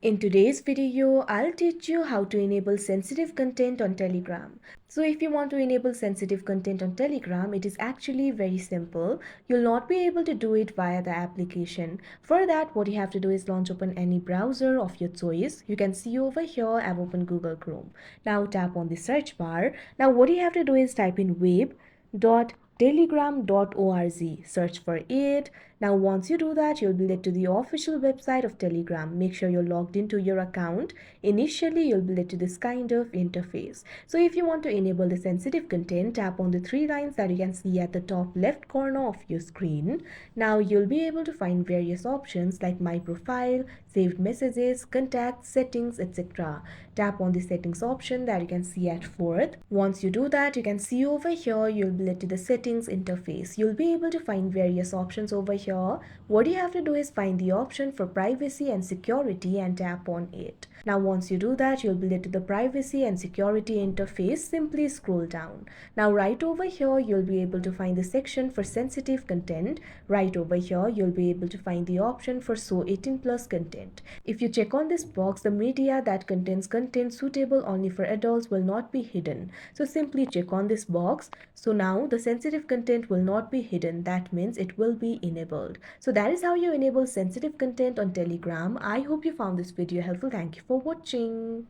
In today's video, I'll teach you how to enable sensitive content on Telegram. So if you want to enable sensitive content on Telegram, it is actually very simple. You'll not be able to do it via the application. For that, what you have to do is launch open any browser of your choice. You can see over here, I've opened Google Chrome. Now tap on the search bar. Now what you have to do is type in web.telegram.org. Search for it. Now once you do that, you'll be led to the official website of Telegram. Make sure you're logged into your account. Initially, you'll be led to this kind of interface. So if you want to enable the sensitive content, tap on the three lines that you can see at the top left corner of your screen. Now you'll be able to find various options like my profile, saved messages, contacts, settings, etc. Tap on the settings option that you can see at fourth. Once you do that, you can see over here, you'll be led to the settings interface. You'll be able to find various options over here. What you have to do is find the option for privacy and security and tap on it. Now once you do that, you'll be led to the privacy and security interface. Simply scroll down. Now right over here, you'll be able to find the section for sensitive content. Right over here, you'll be able to find the option for show 18 plus content. If you check on this box, the media that contains content suitable only for adults will not be hidden. So simply check on this box. So now the sensitive content will not be hidden. That means it will be enabled. So that is how you enable sensitive content on Telegram. I hope you found this video helpful. Thank you for watching.